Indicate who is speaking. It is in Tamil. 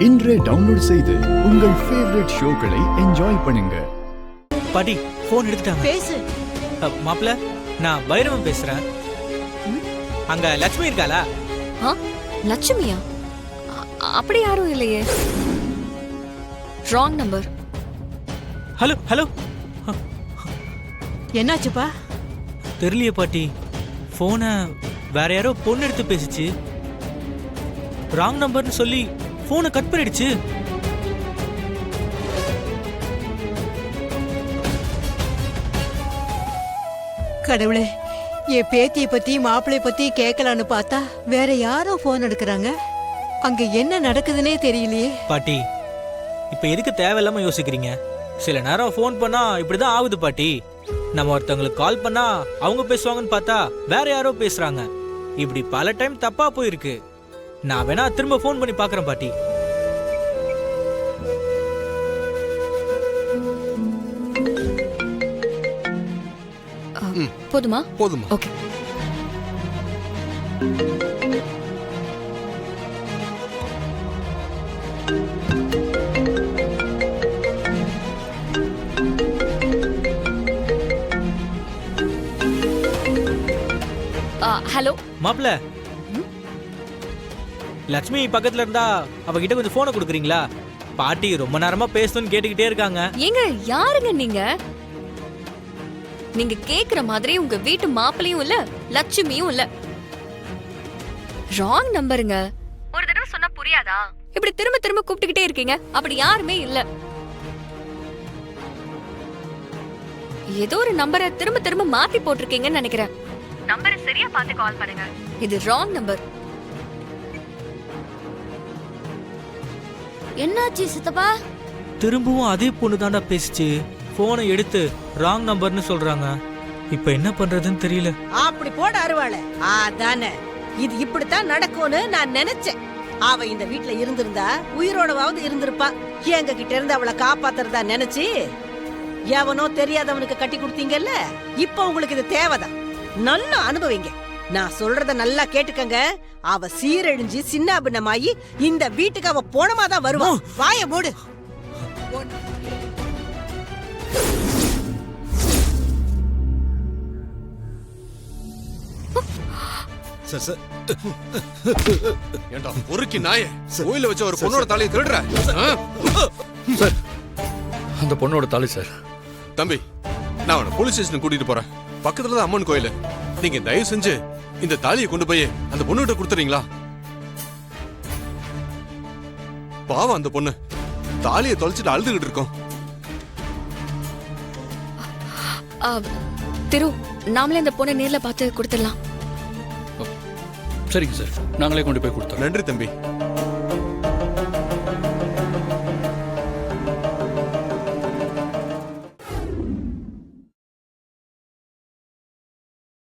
Speaker 1: இன்றே டவுன்லோட் செய்து உங்கள் ஃபேவரட் ஷோக்களை என்ஜாய் பண்ணுங்க.
Speaker 2: பாட்டி போன் எடுத்துட்டாங்க.
Speaker 3: பேசு.
Speaker 2: மாப்பிள்ள, நான் பைரவன் பேசுறேன். அங்க லட்சுமி இருக்காளா?
Speaker 4: லட்சுமியா? அப்படி யாரும் இல்லையே. Wrong number.
Speaker 2: Hello hello.
Speaker 3: என்னாச்சுப்பா?
Speaker 2: தெரியலையே பாட்டி, போனை வேற யாரோ பொண்ணு எடுத்து பேசிச்சு. ராங் நம்பர்னு சொல்லி போனை கட் பண்ணிடுச்சு.
Speaker 3: கடவுளே, என் பேத்தியை பத்தி மாப்பிள்ளை பத்தி கேட்கலான்னு பார்த்தா வேற யாரோ போன் எடுக்கிறாங்க. அங்க என்ன நடக்குதுன்னே தெரியலையே.
Speaker 2: பாட்டி, இப்ப எதுக்கு தேவையில்லாம யோசிக்கிறீங்க? சில நேரம் போன் பண்ணா இப்படிதான் ஆகுது பாட்டி. நம்ம ஒருத்தவங்களுக்கு கால் பண்ணா அவங்க பேசுவாங்கன்னு பார்த்தா வேற யாரோ பேசுறாங்க. இப்படி பல டைம் தப்பா போயிருக்கு. நான் வேணா திரும்ப போன் பண்ணி பாக்குறேன் பாட்டி.
Speaker 4: போதுமா?
Speaker 5: போதுமா.
Speaker 4: ஓகே. ஹலோ
Speaker 2: மாப்பிள்ள, லட்சுமி பக்கத்துல இருந்தா அவகிட்ட கொஞ்சம் போனை கொடுக்குறீங்களா? பாட்டி ரொம்ப நேரமா பேசணும்னு கேட்டுக்கிட்டே இருக்காங்க.
Speaker 4: ஏங்க, யாருங்க நீங்க? நீங்க கேக்குற மாதிரி உங்க வீட்டு மாப்பிளையும் இல்ல, லட்சுமியும் இல்ல. ராங் நம்பருங்க. ஒரு தடவை சொன்னா புரியாதா? இப்படி திரும்ப திரும்ப கூப்பிட்டுக்கிட்டே இருக்கீங்க. அப்படி யாருமே இல்ல. ஏதோ ஒரு நம்பரை திரும்ப திரும்ப மாத்தி போட்டிருக்கீங்கன்னு நினைக்கிறேன். நம்பரை சரியா பார்த்து கால் பண்ணுங்க. இது ராங் நம்பர்.
Speaker 6: என்னாச்சு சித்தப்பா?
Speaker 2: திரும்பவும் அதே பொண்ணு தாண்டா பேசிச்சு. போனை எடுத்து ராங் நம்பர்னு சொல்றாங்க. இப்ப என்ன பண்றதுன்னு தெரியல.
Speaker 3: அப்படி போட அருவாள. அதானே, இது இப்படித்தான் நடக்கும்னு நான் நினைச்சேன். அவ இந்த வீட்ல இருந்திருந்தா உயிரோடவாவது இருந்திருப்பா. எங்க கிட்ட இருந்து அவளை காப்பாத்துறதா நினைச்சு எவனோ தெரியாதவனுக்கு கட்டி கொடுத்தீங்கல்ல. இப்ப உங்களுக்கு இது தேவைதான். நல்லா அனுபவிங்க. நான் சொல்றத நல்லா கேட்டுக்கங்க. அவ சீரழிஞ்சு சின்னாபின்னமாயி இந்த வீட்டுக்கு அவ போனமாதான் வருவா. வாய மூடு.
Speaker 5: ஏண்டா பொறுக்கி நாயே, கோயில வச்ச ஒரு பொண்ணோட தாலியை திருடுற?
Speaker 7: சார், அந்த பொண்ணோட தாலி சார்.
Speaker 5: தம்பி, நான் அவனை போலீஸ் ஸ்டேஷனுக்கு கூட்டிட்டு போறேன். பக்கத்துல தான் அம்மன் கோயில். நீங்க தயவு செஞ்சு இந்த தாலியை கொண்டு போய் அந்த பொண்ணுகிட்ட கொடுத்துறீங்களா? பாவம் அந்த பொண்ணு தாலியை தொலைச்சிட்டு அழுதுகிட்டு இருக்கோம்.
Speaker 4: திரு, நாமளே இந்த பொண்ணை நேர்ல பார்த்து கொடுத்துடலாம்.
Speaker 7: சரிங்க சார், நாங்களே கொண்டு போய் கொடுத்தோம்.
Speaker 5: நன்றி தம்பி.